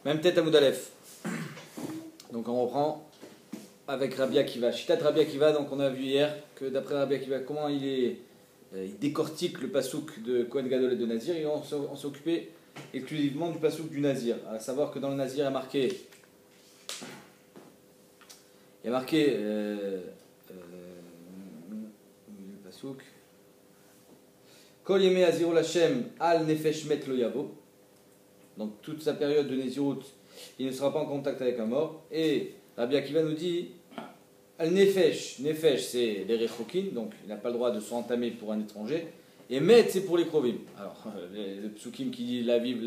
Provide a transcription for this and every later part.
Même tête à Moudalef. Donc on reprend avec Rabbi Akiva. Shitat Rabbi Akiva, donc on a vu hier que d'après Rabbi Akiva, comment il décortique le pasouk de Kohen Gadol et de Nazir, et on s'est occupé exclusivement du pasouk du Nazir. À savoir que dans le Nazir, il y a marqué le pasouk Kol Yemei Azirul Hashem al Nefesh Met Lo Yavo. Donc toute sa période de Nézirut, il ne sera pas en contact avec un mort. Et Rabbi Akiva nous dit al Nefesh, Nefesh c'est les Rechokin, donc il n'a pas le droit de s'entamer pour un étranger. Et Met c'est pour les Krovim. Alors le psukim qui dit la vive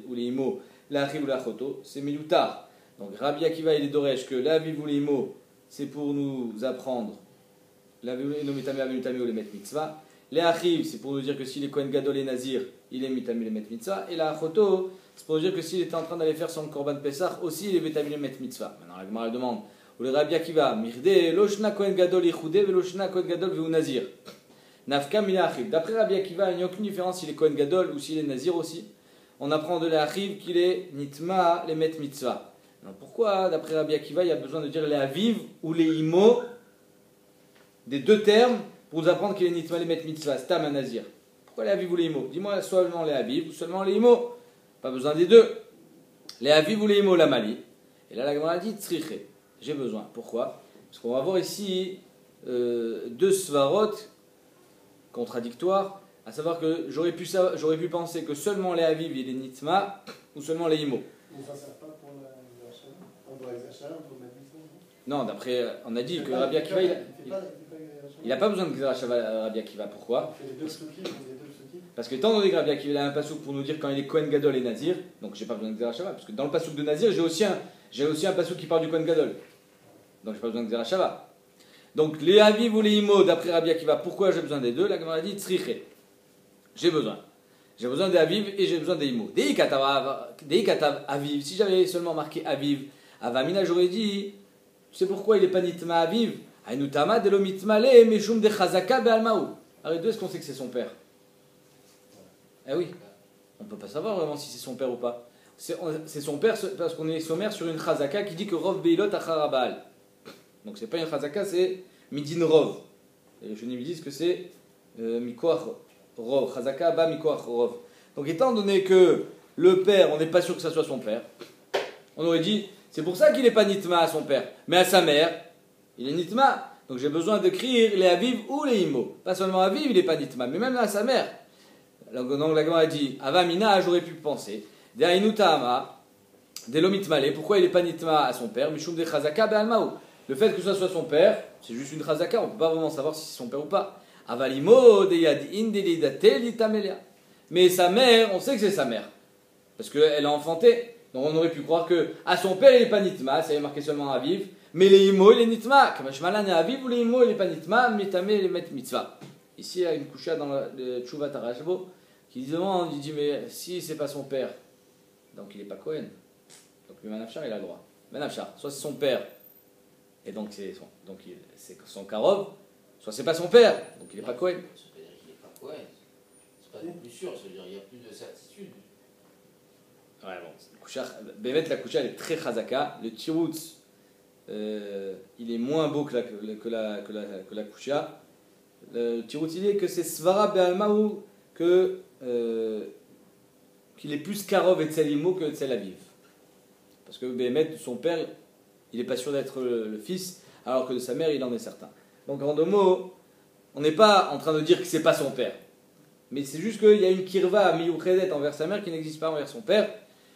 ou les imo, la achiv ou la choto, c'est Miloutar. Donc Rabbi Akiva il est d'Oresh que la vive ou les imo, c'est pour nous apprendre la vive ou les met mitzvah. Les achiv c'est pour nous dire que si les Kohen Gadol et Nazir, il est mitamé les met mitzvah. Et la choto, c'est pour dire que s'il était en train d'aller faire son korban Pesach, aussi il est mitamé met mitzvah. Maintenant la Gemara demande, ou le Rabbi Akiva, mirde, loshna Kohen Gadol yichude, veloshna Kohen Gadol veu Nazir. Nafka mila achiv. D'après Rabbi Akiva, il n'y a aucune différence s'il est Kohen Gadol ou s'il est Nazir aussi. On apprend de l'achiv qu'il est nitma les met mitzvah. Alors pourquoi, d'après Rabbi Akiva, il y a besoin de dire les aviv ou les imo, des deux termes, pour nous apprendre qu'il est nitma les met mitzvah, stam à Nazir. Pourquoi les aviv ou les imo? Dis-moi seulement les aviv ou seulement les imo. Pas besoin des deux. Les aviv ou les imo la mali. Et là la Gemara dit tzriche. J'ai besoin. Pourquoi? Parce qu'on va voir ici deux svarot contradictoires, à savoir que j'aurais pu penser que seulement les aviv et les nitma ou seulement les imo. Mais ça ne sert pas pour on doit exagérer, on doit mettre non, d'après on a dit que Rabbi Akiva il n'a pas besoin de Gzerashava Rabbi Akiva. Pourquoi? Parce que tant donné que Rabbi Akiva a un pasouk pour nous dire quand il est Kohen Gadol et Nazir, donc j'ai pas besoin de Gzerashava, parce que dans le pasouk de Nazir j'ai aussi un pasouk qui parle du Kohen Gadol, donc j'ai pas besoin de Gzerashava. Donc les aviv ou les imo d'après Rabbi Akiva, pourquoi j'ai besoin des deux? La Gemara dit tzriche. J'ai besoin des aviv et j'ai besoin des imo. Deikatav aviv, si j'avais seulement marqué aviv, avamina j'aurais dit, tu sais pourquoi il est pas nitma aviv? Ainutama de lo mitmale meshum de chazaka be'almaou. Alors d'où est-ce qu'on sait que c'est son père? Eh oui, on ne peut pas savoir vraiment si c'est son père ou pas. C'est son père parce qu'on est sommaire sur une chazaka qui dit que Rov Beilot Acharabal. Donc c'est pas une chazaka, c'est Midin Rov. Et les Shonim disent que c'est Mikoach Rov. Chazaka ba Mikoach Rov. Donc étant donné que le père, on n'est pas sûr que ça soit son père, on aurait dit, c'est pour ça qu'il n'est pas Nitma à son père, mais à sa mère, il est Nitma. Donc j'ai besoin d'écrire les Aviv ou les Imo. Pas seulement Aviv, il n'est pas Nitma, mais même à sa mère. Donc la Gemara dit, Avamina, j'aurais pu penser, de Ainutama, de l'Omitmale, pourquoi il n'est pas Nitma à son père, Mishum de Chazaka be'almaou. Le fait que ce soit son père, c'est juste une chazaka, on ne peut pas vraiment savoir si c'est son père ou pas. Avalimo de yadin de lidate litamelia. Mais sa mère, on sait que c'est sa mère, parce qu'elle a enfanté. Donc on aurait pu croire que à son père il n'est pas nitma, ça est marqué seulement aviv, mais les imo il est nitma. Kamashmalan est aviv ou les imo il n'est pas nitma, mitame les met mitzvah. Ici il y a une kusha dans le Tshuvat Arashbo qui demande, il dit mais si c'est pas son père, donc il n'est pas Kohen. Donc lui Manafchar il a le droit. Manafchar, soit c'est son père. Et donc c'est son Karov, soit c'est pas son père, donc il n'est pas Kohen. Ça veut dire qu'il n'est pas Kohen. C'est pas non plus sûr, ça veut dire qu'il n'y a plus de certitude. Ouais, bon, Bémet, la Kusha elle est très chazaka. Le Tirutz, il est moins beau que la Kusha. Le Tirutz, il est que c'est Svara Be'almaou qu'il est plus Karov et Tselimo que Tsel Aviv. Parce que Bémet, son père, il n'est pas sûr d'être le fils, alors que de sa mère, il en est certain. Donc en deux mots, on n'est pas en train de dire que c'est pas son père. Mais c'est juste qu'il y a une kirva miyuchedet envers sa mère qui n'existe pas envers son père.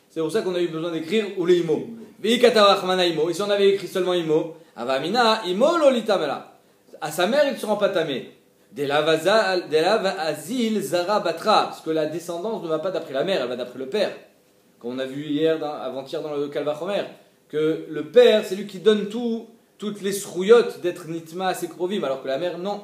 C'est pour ça qu'on a eu besoin d'écrire ou les imo. Et si on avait écrit seulement imo, avamina imo lolitamela. À sa mère, il ne se rend pas tamé. Delav azil zara batra. Parce que la descendance ne va pas d'après la mère, elle va d'après le père. Comme on a vu avant-hier dans le Kalvachomer, que le père, c'est lui qui donne toutes les srouillottes d'être nitma à ses krovim, alors que la mère, non.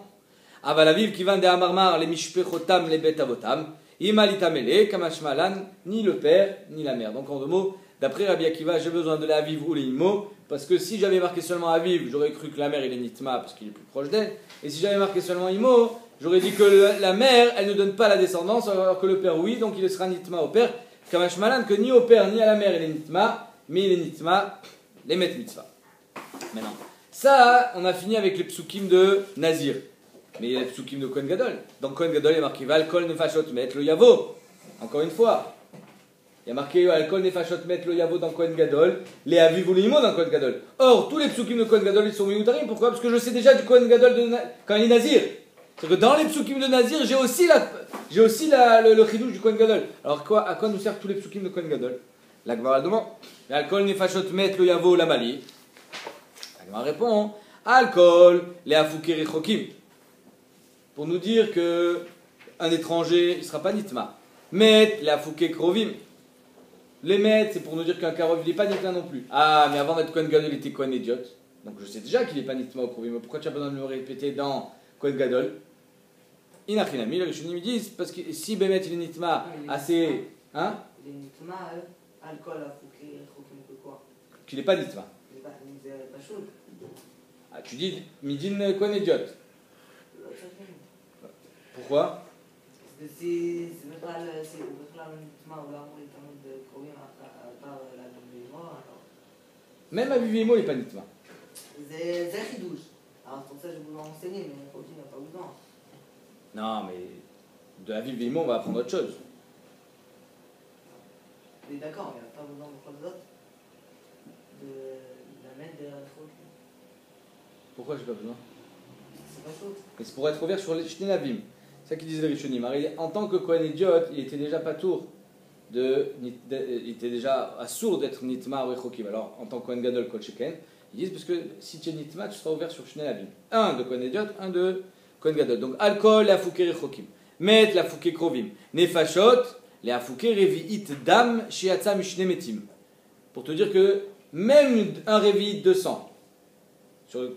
Avalaviv qui vend des amarmar, les mishpechotam, les betavotam. Imalitamele, kamashmalan, ni le père, ni la mère. Donc en deux mots, d'après Rabbi Akiva, j'ai besoin de la aviv ou les imo, parce que si j'avais marqué seulement aviv, j'aurais cru que la mère il est nitma parce qu'il est plus proche d'elle. Et si j'avais marqué seulement imo, j'aurais dit que la mère, elle ne donne pas la descendance, alors que le père oui, donc il sera nitma au père. Kamashmalan, que ni au père ni à la mère il est nitma, mais il est nitma, les met mitzvah. Maintenant, ça, on a fini avec les psukim de Nazir. Mais il y a les psukim de Kohen Gadol. Dans Kohen Gadol, il y a marqué Valkol nefashot met lo yavo. Encore une fois. Il y a marqué Valkol nefashot met lo yavo dans Kohen Gadol. Les aviv ou les imo dans Kohen Gadol. Or, tous les psukim de Kohen Gadol, ils sont miutarim. Pourquoi? Parce que je sais déjà du Kohen Gadol quand il est Nazir. C'est-à-dire que dans les psukim de Nazir, j'ai aussi le chidouche du Kohen Gadol. Alors, à quoi nous servent tous les psukim de Kohen Gadol? La Gemara demande Valkol nefashot met lo yavo la mali. La Gemara répond Alcool, les afouké rechokim. Pour nous dire que un étranger, il ne sera pas nitma. Met, les afouké krovim. Les met, c'est pour nous dire qu'un karov, il n'est pas nitma non plus. Ah, mais avant d'être Kohen Gadol, il était Kohen Idiot. Donc je sais déjà qu'il n'est pas nitma au krovim. Mais pourquoi tu as besoin de me le répéter dans Kohen Gadol? Inachinami, les Rishonim disent, parce que si Bémet il est nitma assez. Hein? Il est nitma, alcool, afouké rechokim, que quoi? Qu'il n'est pas nitma. Il n'est pas chaud. Ah, tu dis midin Kohen Idiot. Pourquoi? C'est בכלל נטמע, הוא לא אמור להתעמד קרובים אחר לאבימו. Même Avivimo, il n'est pas nitma. זה חידוש. Alors pour ça je vous l'enseigne, mais il n'y a pas besoin. Non, mais de Avivimo, on va apprendre autre chose. Mais d'accord, il n'y a pas besoin de quoi d'autre. De la mettre derrière le faux. Pourquoi j'ai pas besoin? C'est pas chaud. Mais c'est pour être ouvert sur les Shtenavim. C'est ça qu'ils disent les Rishonim. En tant que Kohen Idiot, il était déjà pas tour il était déjà assourd d'être Nitma ou Echokim. Alors, en tant que Kohen Gadol, Kol Sheken, ils disent parce que si tu es Nitma, tu seras ouvert sur Shtenavim. Un de Kohen Idiot, un de Kohen Gadol. Donc, Alcool, la Fouké Echokim. Met, la Fouké Krovim. Nefashot, la Fouké Revi'it Dam, Shiatza Mishne Metim. Pour te dire que même un Revi'it de sang,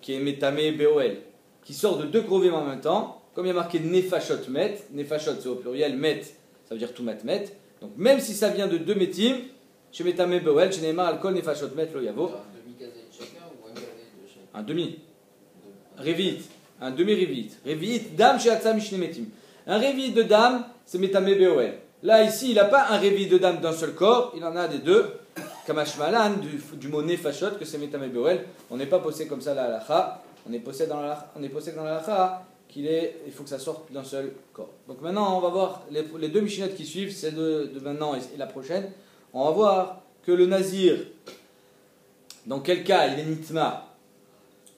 qui est Metame Beoel, qui sort de deux Krovim en même temps, comme il y a marqué Nefashot Met, Nefashot c'est au pluriel, Met ça veut dire tout Met. Donc même si ça vient de deux Metim, chez Metame Beoel, chez Neymar Alcool Nefashot Met lo Yavo. Un demi-gazette chacun ou un gazette de chacun? Un demi. Revit. Un demi-Revit. Revit Dam chez Atza Mishne Metim. Un Revit de Dam, c'est Metame Beoel. Là ici, il n'a pas un Revit de Dam d'un seul corps, il en a des deux. Kamashmalan du mot Nefashot, que c'est Metame Beoel. On n'est pas posé comme ça la halacha. On est posé dans la halacha il faut que ça sorte d'un seul corps. Donc maintenant, on va voir les deux Mishnot qui suivent, celle de maintenant et la prochaine. On va voir que le Nazir, dans quel cas il est Nitma,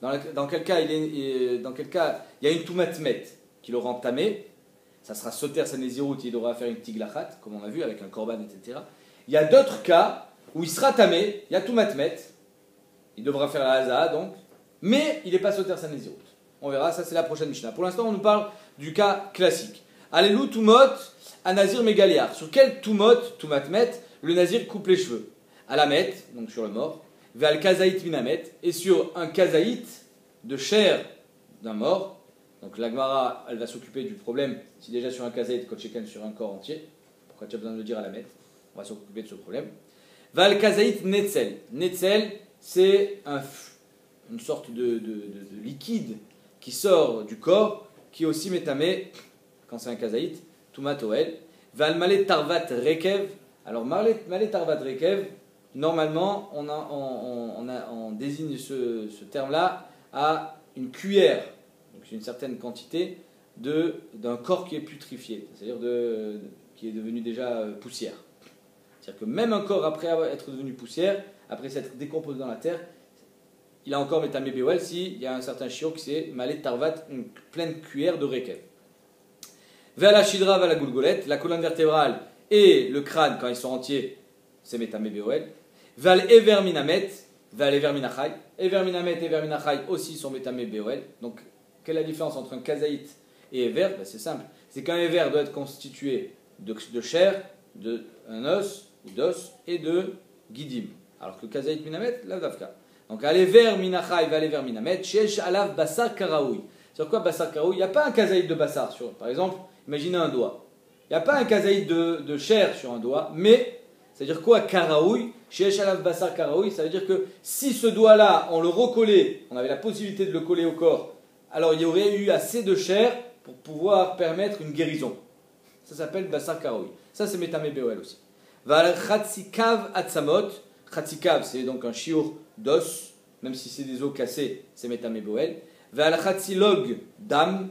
dans quel cas il y a une Toumatmet qui l'aura entamé, ça sera Soter sa Nézirout, il devra faire une Tiglachat, comme on a vu avec un Korban, etc. Il y a d'autres cas où il sera tamé, il y a Toumatmet, il devra faire la Haza donc, mais il n'est pas Soter sa Nézirout. On verra, ça c'est la prochaine Mishnah. Pour l'instant, on nous parle du cas classique. Alelu Tumot, à Nazir Mégaliar. Sur quel Tumot, Tumatmet, le Nazir coupe les cheveux? À la Met, donc sur le mort, Val Kazaït Minamet, et sur un Kazaït de chair d'un mort. Donc la Gemara, elle va s'occuper du problème, si déjà sur un Kazaït, Kotcheken sur un corps entier. Pourquoi tu as besoin de le dire à la Met? On va s'occuper de ce problème. Val Kazaït Netzel. Netzel, c'est une sorte de liquide qui sort du corps, qui est aussi métamé, quand c'est un kazaït, Tumatoel. Val Malé Tarvat Rekev. Alors, Malé Tarvat Rekev, normalement, on désigne ce terme-là à une cuillère, donc c'est une certaine quantité d'un corps qui est putrifié, c'est-à-dire qui est devenu déjà poussière. C'est-à-dire que même un corps, après être devenu poussière, après s'être décomposé dans la terre, il a encore Metame Beoel s'il y a un certain chiot qui c'est Malé Tarvat, une pleine cuillère de Rekev. Vers la Shidra, vers la Goulgolette, la colonne vertébrale et le crâne, quand ils sont entiers, c'est Metame Beoel. Vers Ever Minamet, vers l'Ever Minachai. Ever Minamet et Ever Minachai aussi sont Metame Beoel. Donc, quelle est la différence entre un Kazaït et Ever? C'est simple. C'est qu'un Ever doit être constitué de chair, d'un os ou d'os et de Gidim. Alors que Kazaït Minamet, l'Avdavka. Donc, aller vers Minachai, va aller vers Minamet, Shesh Alav Basar Karaoui. Sur quoi Basar Karaoui? Il n'y a pas un kazaïd de Basar sur, par exemple, imaginez un doigt. Il n'y a pas un kazaïd de chair sur un doigt, mais, c'est-à-dire quoi Karaoui? Shesh Alav Basar Karaoui, ça veut dire que si ce doigt-là, on le recollait, on avait la possibilité de le coller au corps, alors il y aurait eu assez de chair pour pouvoir permettre une guérison. Ça s'appelle Basar Karaoui. Ça, c'est Metame Beoel aussi. Val Chatzikav Atzamot. Chatzikav, c'est donc un shiur d'os, même si c'est des os cassés, c'est Metame Boel. Val Chatzilog d'âme.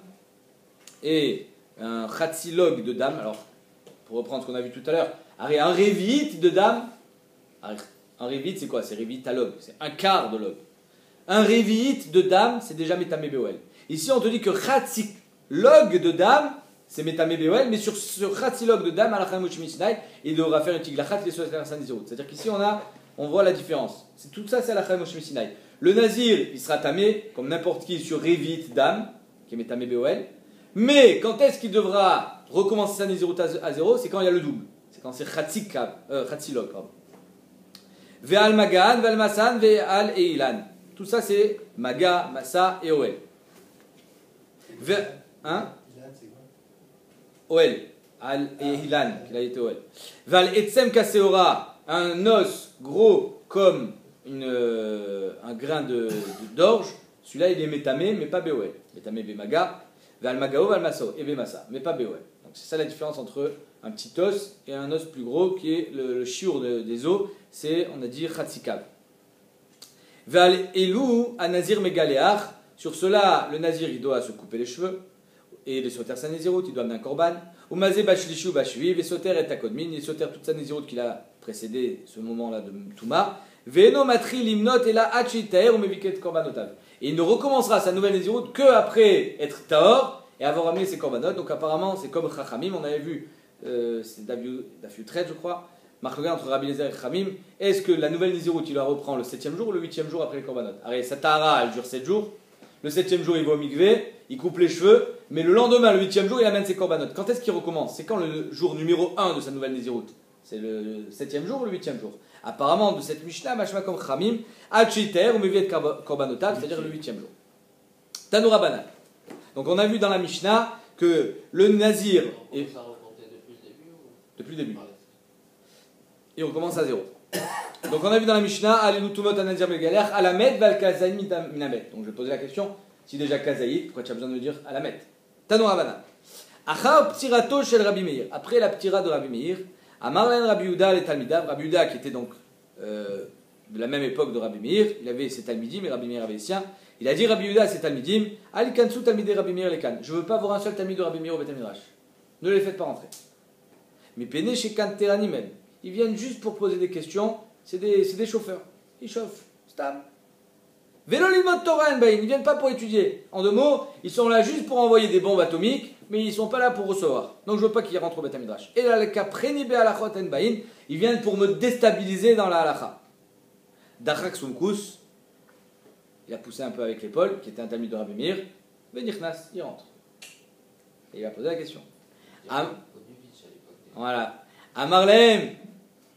Et un Chatzilog de dame. Alors, pour reprendre ce qu'on a vu tout à l'heure, un Révit de dame. Un Révit, c'est quoi? C'est Révit à log, c'est un quart de log. Un Révit de dame, c'est déjà Metame Boel. Ici, on te dit que Chatzilog de dame, c'est Metame Boel, mais sur ce Chatzilog de dame, il devra faire une tiglachat les c'est-à-dire qu'ici, on voit la différence. Tout ça, c'est Alachem Moshe Sinai. Le Nazir, il sera tamé, comme n'importe qui, sur Révit dame, qui est Metame Boel. Mais quand est-ce qu'il devra recommencer sa Nazirut à zéro? C'est quand il y a le double. C'est quand c'est Chatzilog, pardon. Ve'al Magan, ve'al Masan, ve'al Eilan. Tout ça, c'est Maga, Massa et Oel. Hein? Oel. Al et Hilan, qu'il a été Oel. Val Etsem Kaseora, un os gros comme un grain d'orge. Celui-là, il est métamé, mais pas Beoel. Métamé Bemaga. Val Magao, Val Masso, et Bemassa, mais pas Beoel. Donc c'est ça la différence entre un petit os et un os plus gros qui est le shiur des os. C'est, on a dit, Chatzikav. Val Elou, un Nazir Megaleach. Sur cela, le Nazir, il doit se couper les cheveux. Et les soter sa Nézirut, il doit amener un korban. Umazé Bashlishu Bashui, les soter et Takodmin, il soter toute sa Nézirut qu'il a précédé ce moment-là de Touma. Veno Matri Limnot et la Hachitaer ou Meviket Korbanotav. Et il ne recommencera sa nouvelle Nézirut qu'après être Tahor et avoir amené ses korbanot. Donc apparemment, c'est comme Chachamim, on avait vu, c'est Dafiu 13, je crois. Marc entre Rabbi Eliezer et Chachamim. Est-ce que la nouvelle Nézirut, il la reprend le 7e jour ou le 8e jour après les korbanot? Allez, sa Tahara, elle dure 7 jours. Le 7e jour, il va au mikvé, il coupe les cheveux, mais le lendemain, le 8e jour, il amène ses korbanot. Quand est-ce qu'il recommence? C'est quand le jour numéro 1 de sa nouvelle Nézirut? C'est le 7e jour ou le 8e jour? Apparemment, de cette Mishnah, machma comme Chamim, Hachiter ou Meviet Korbanotav, c'est-à-dire le 8e jour. Tanoura Banal. Donc on a vu dans la Mishnah que le Nazir. On commence à recompter depuis le début ou... Depuis le début. Et on commence à zéro. Donc on a vu dans la Mishnah, Alelu Tumot Anazir Begalech, Alamet Val Kazaïd Minamet. Donc je vais poser la question, si déjà Kazaïd, pourquoi tu as besoin de me dire Alamet? Tanoura Banal. Achar Ptirato Shel Rabbi Meir. Après la Ptira de Rabbi Meir, Amarlen Rabbi Yehuda le Talmidav. Rabbi Yehuda qui était donc de la même époque de Rabbi Meir, il avait ses Talmidim et Rabbi Meir avait les siens. Il a dit Rabbi Yehuda à ses Talmidim, Ali Kansu Talmidei Rabbi Meir Lekan. Je ne veux pas voir un seul Talmid de Rabbi Meir au Beth Midrash. Ne les faites pas rentrer. Mais Pene chez Kanterani même. Ils viennent juste pour poser des questions. C'est des chauffeurs. Ils chauffent. Stam. Vélo Limot Torah en Bain. Ils ne viennent pas pour étudier. En deux mots, ils sont là juste pour envoyer des bombes atomiques, mais ils ne sont pas là pour recevoir. Donc je ne veux pas qu'ils rentrent au Beth Midrash. Et là, le cas Prenibe Alachot en Bain, ils viennent pour me déstabiliser dans la halacha. Dachak Sumkus, il a poussé un peu avec l'épaule, qui était un talmid de Rabbi Meir. Venichnas, il rentre. Et il va poser la question. Voilà. Amarlem.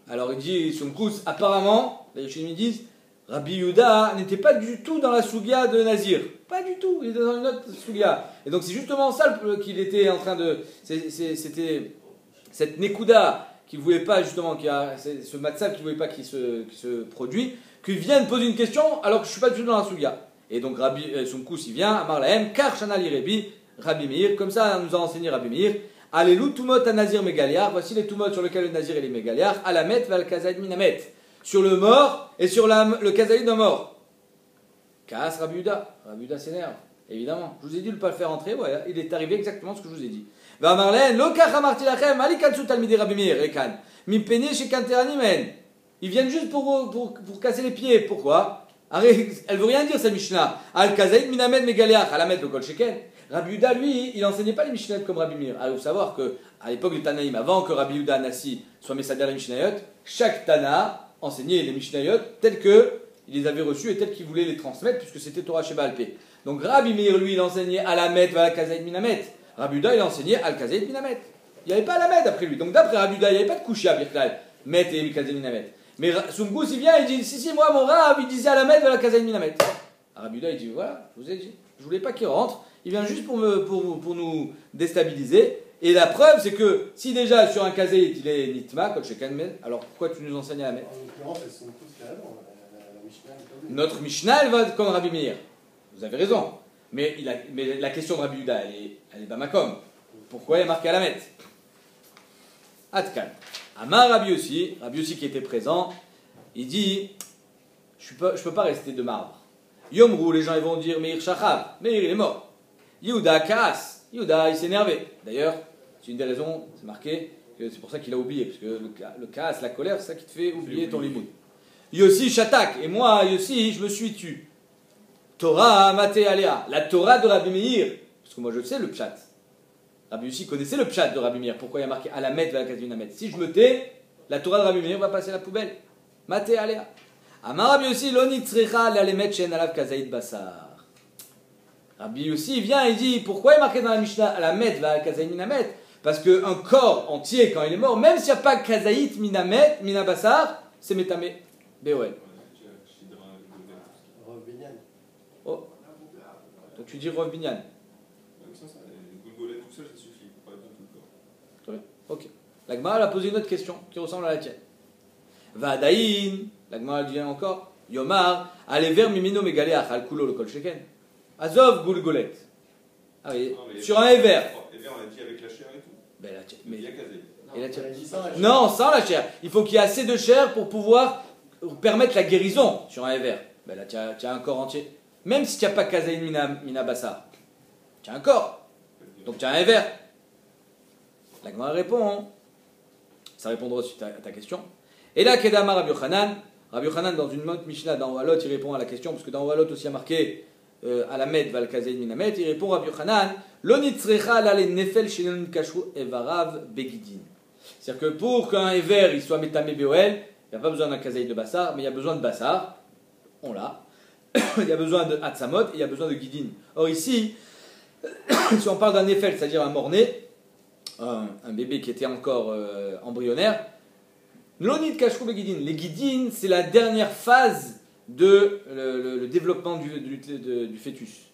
Alors il dit Sumkus, apparemment, les Yeshinim disent, Rabbi Yehuda n'était pas du tout dans la Sugia de Nazir. Pas du tout, il était dans une autre Sugia. Et donc c'est justement ça qu'il était en train de... C'était cette Nekuda qui ne voulait pas justement, ce Matzab qui ne voulait pas qu'il se produit, qu'il vienne poser une question alors que je ne suis pas du tout dans la Sugia. Et donc Rabbi Sumkus il vient, Amar Lahem, Kar Shana li Rabbi Meir, comme ça nous a enseigné Rabbi Meir. Alelu Tumot à Nazir Megaliar, voici les Tumot sur lesquels le Nazir et les Megaliar, Alamet val Kazaïd Minamet, sur le mort et sur le Kazaïd d'un mort. Kaas Rabbi Yehuda, Rabbi Yehuda s'énerve, évidemment. Je vous ai dit de ne pas le faire entrer, voilà, il est arrivé exactement ce que je vous ai dit. Va Marlen, Lokach Amarti Lachem, Ali Kansu Talmidei Rabbi Meir, Ekan, Mipene chez Kanterani Men. Ils viennent juste pour casser les pieds, pourquoi? Elle veut rien dire cette Mishnah. Al Kazaïd Minamet Megaliach, Alamet le Kol Sheken. Rabbi Yehuda, lui, il n'enseignait pas les Mishnayot comme Rabbi Meir. Alors, il faut savoir qu'à l'époque du Tanaïm, avant que Rabbi Yehuda Nassi soit Messader les Mishnayot, chaque Tana enseignait les Mishnayot tels qu'il les avait reçus et tels qu'il voulait les transmettre, puisque c'était Torah Sheba Alpé. Donc Rabbi Meir, lui, il enseignait Alamet, Val Kazaïd Minamet. Rabbi Yehuda, il enseignait Al Kazaïd Minamet. Il n'y avait pas Alamet après lui. Donc d'après Rabbi Yehuda, il n'y avait pas de Kushia, Birklal, Met et Kazaïd Minamet. Mais Sumgus, il vient et il dit si, moi, mon Rab, il disait Alamet, Val Kazaïd Minamet. Rabbi Yehuda, il dit voilà, je vous ai dit, je voulais pas qu'il rentre. Il vient juste pour nous déstabiliser. Et la preuve, c'est que si déjà sur un kazéit il est nitma, comme chez Kanmen, alors pourquoi tu nous enseignes à la mettre? En l'occurrence, elles sont tous carrément. La Mishnah est comme... Notre Mishnah, elle va comme Rabbi Meir. Vous avez raison. Mais la question de Rabbi Yehuda, elle est Bamakom. Pourquoi elle est marquée à la mettre? Atkan. Amar Rabbi Yossi qui était présent, il dit, je peux pas rester de marbre. Yomrou, les gens ils vont dire Meir Shachav, Meir il est mort. Yehuda Kaas, Yehuda il s'est énervé. D'ailleurs, c'est une des raisons, c'est marqué, que c'est pour ça qu'il a oublié, parce que le Kaas, la colère, c'est ça qui te fait oublier ton limoud. Yossi Shatak, et moi Yossi, je me suis tu. Torah Mate Alea, la Torah de Rabbi Meir, parce que moi je sais le pshat. Rabbi Yossi connaissait le pshat de Rabbi Meir, pourquoi il y a marqué Alamet Valakazvinamet. Si je me tais, la Torah de Rabbi Meir va passer à la poubelle. Mate Alea. Amar Rabbi Yossi, lo nitzrecha l'alemet shen alav kazaït basar. Rabbi Yossi vient et dit, pourquoi il est marqué dans la Mishnah alamet va kazaït minamet? Parce qu'un corps entier, quand il est mort, même s'il n'y a pas kazaït minamet, minabasar, c'est métamé. Béoel. Oh. Donc tu dis Rov Binyan. Ok. La Gemara a posé une autre question qui ressemble à la tienne. Vadaïn. La Gemara dit encore, Yomar, Alever Mimino Megale Achal Kulo le Kol Sheken. Azov Gulgolet. Ah oui, sur un Ever. Ever, on a dit avec la chair et tout. Ben, Mais il y a casé. Et la chair. Non, sans la chair. Il faut qu'il y ait assez de chair pour pouvoir permettre la guérison sur un Ever. Ben là, tu as un corps entier. Même si tu n'as pas Kazaïn Mina Bassa, tu as un corps. Donc tu as un Ever. La Gemara répond. Ça répondra aussi à ta question. Et là, Kedama Rabbi Yochanan. Rabbi Yochanan, dans une autre Mishnah, dans Walot, il répond à la question, parce que dans Walot aussi il y a marqué Alamet val kazein minamet, il répond Rabbi Yochanan, Lo nitzrecha la le nefel shelon kashu evarav begidin. C'est-à-dire que pour qu'un Ever il soit métamé Béoel, il n'y a pas besoin d'un kazein de Bassar, mais il y a besoin de Bassar, on l'a. Il y a besoin de Hatzamot et il y a besoin de Gidin. Or ici, si on parle d'un Nefel, c'est-à-dire un mort-né, un bébé qui était encore embryonnaire, L'onit kashru begidin. Les guidines, c'est la dernière phase de le développement du fœtus.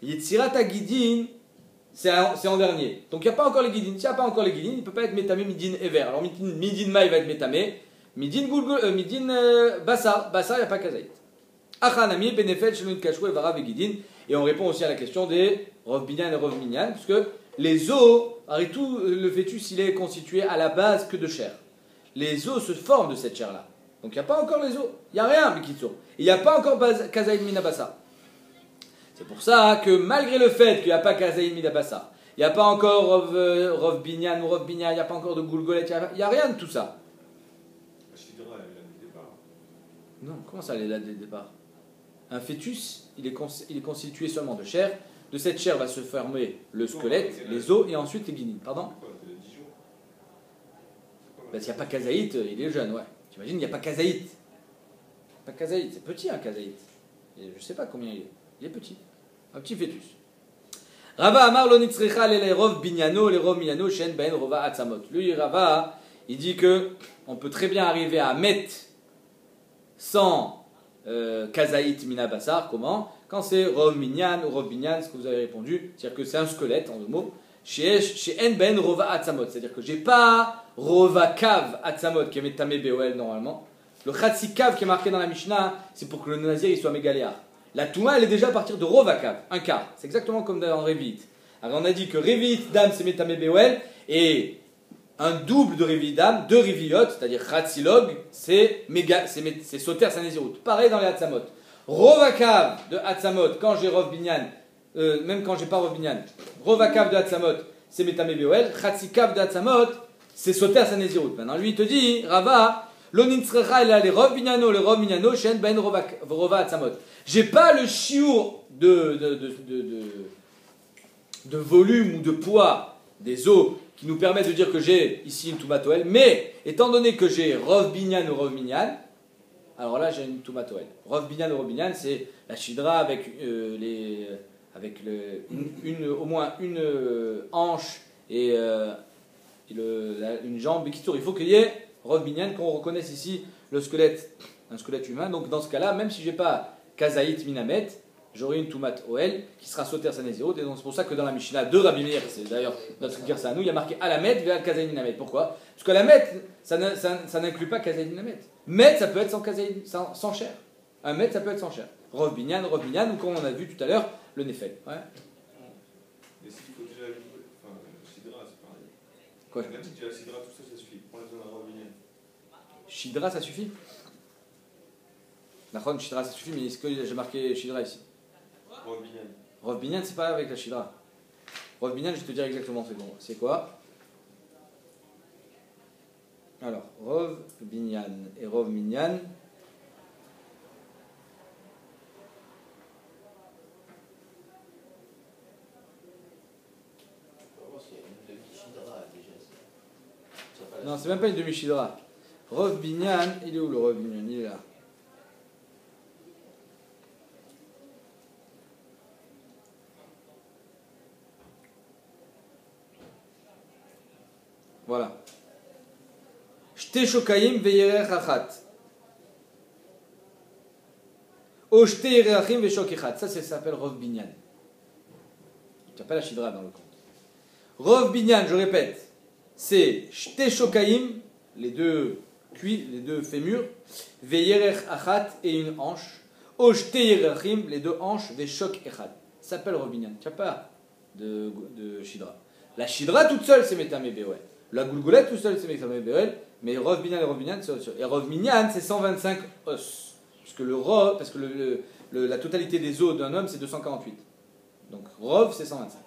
Yetzirata guidine, c'est en dernier. Donc il n'y a pas encore les guidines. S'il n'y a pas encore les guidines, il ne peut pas être métamé midin ever. Alors midin ma, il va être métamé. Midin bassar. Bassar, il n'y a pas kazaït. Achanami benefel shenut kashru evara begidin. Et on répond aussi à la question des rov binyan et rov minyan, parce que les os, avec tout le fœtus, il est constitué à la base que de chair. Les os se forment de cette chair-là. Donc il n'y a pas encore les os. Il n'y a rien, Mikitso. Il n'y a pas encore Kazaïd Minabassa. C'est pour ça que malgré le fait qu'il n'y a pas Kazaïd Minabassa, il n'y a pas encore Rov Binyan ou Rov Binyan, il n'y a pas encore de Goulgolet, il n'y a rien de tout ça. La Shidra, elle est là dès le départ. Non, comment ça, elle est là dès le départ? Un fœtus, il est constitué seulement de chair. De cette chair va se former le squelette, les os et ensuite les guinines. Pardon? Ben, s'il n'y a pas Kazaït, il est jeune, ouais. T'imagines, il n'y a pas Kazaït. Pas Kazaït, c'est petit un Kazaït. Je ne sais pas combien il est. Il est petit. Un petit fœtus. Rava Amar lo nitzrecha le rov binyano, le rov minyano, shen ben rova atzamot. Lui, Rava, il dit que on peut très bien arriver à Met sans Kazaït mina basar. Comment? Quand c'est rov minyan ou rov binyan, ce que vous avez répondu, c'est-à-dire que c'est un squelette en deux mots. Chez En Ben Rova Atzamot, c'est-à-dire que j'ai pas Rova Kav Atzamot qui est Metame Beoel normalement. Le Khatsi Kav qui est marqué dans la Mishnah, c'est pour que le Nazir il soit mégaléar. La Touma elle est déjà à partir de Rova Kav, un quart. C'est exactement comme dans Revit. Alors on a dit que Revit Dam c'est Metame Beoel et un double de Revit Dam, deux Reviot, c'est-à-dire Khatsi Log, c'est Soter Sanezirut. Pareil dans les Atzamot. Rova Kav de Atzamot, quand j'ai Rov Binyan. Même quand j'ai pas Rov Binyan, Rovakav de Hatzamot, c'est Metame Beoel, Chatzikav de Hatzamot, c'est Soter Sanezirut. Maintenant, lui, il te dit, Rava, Lonintzrecha, il a les Rov Binyano, les Rov Minyano, Shen Ben Rova Hatzamot. J'ai pas le chiour de volume ou de poids des os qui nous permet de dire que j'ai ici une Toumatoel, mais étant donné que j'ai Rov Binyan ou Rov Minyan, alors là, j'ai une Toumatoel. Rov Binyan ou Rov Minyan, c'est la Shidra avec au moins une hanche et une jambe qui tourne. Il faut qu'il y ait Rov Binyan, qu'on reconnaisse ici le squelette, un squelette humain. Donc dans ce cas-là, même si je n'ai pas Kazaït Minamet, j'aurai une Toumat Oel qui sera Soter Sanezirut. Et donc c'est pour ça que dans la Mishnah de Rabbi Meir, c'est d'ailleurs notre Girsa à nous, il y a marqué Alamet vers Kazaït Minamet. Pourquoi? Parce que Alamet, ça n'inclut pas Kazaït Minamet. Met, ça peut être sans chair. Un Met, ça peut être sans chair. Rov Binyan, ou comme on a vu tout à l'heure, le Nefel. Ouais. Mais s'il faut déjà. Enfin, Shidra, c'est pareil. Quoi? On a dit que la sidra, tout ça, ça suffit. Pour les zones à Robinien. Shidra, ça suffit? Nachon, Shidra, ça suffit, mais est-ce que j'ai marqué Shidra ici? Robinien. Rov Binyan, c'est pas avec la Shidra. Rov Binyan, je vais te dire exactement c'est quoi. Alors, Rov Binyan et Rov Minyan. On va voir s'il y a une demi-chidra déjà. Non, c'est même pas une demi-Shidra. Rov Binyan, il est où le Rov Binyan? Il est là. Voilà. Shte shokaim veyerech achat. O shte yerechim veshok echat. Ça s'appelle Rov Binyan. Tu n'as pas la Shidra dans le compte. Rov Binyan, je répète, c'est shte shokaim, les deux cuits, les deux fémurs, veyerech achat et une hanche. O shte yerechim, les deux hanches, veshok echat. Ça s'appelle Rov Binyan. Tu n'as pas de Shidra. La Shidra toute seule, c'est Metamé Beoel. La Goulgoulette tout seul, c'est Metamé Beoel. Mais Rov Binyan et Rov Binyan, c'est autre chose. Et Rov Minyan, c'est 125 os. Parce que la totalité des os d'un homme, c'est 248. Donc Rov, c'est 125.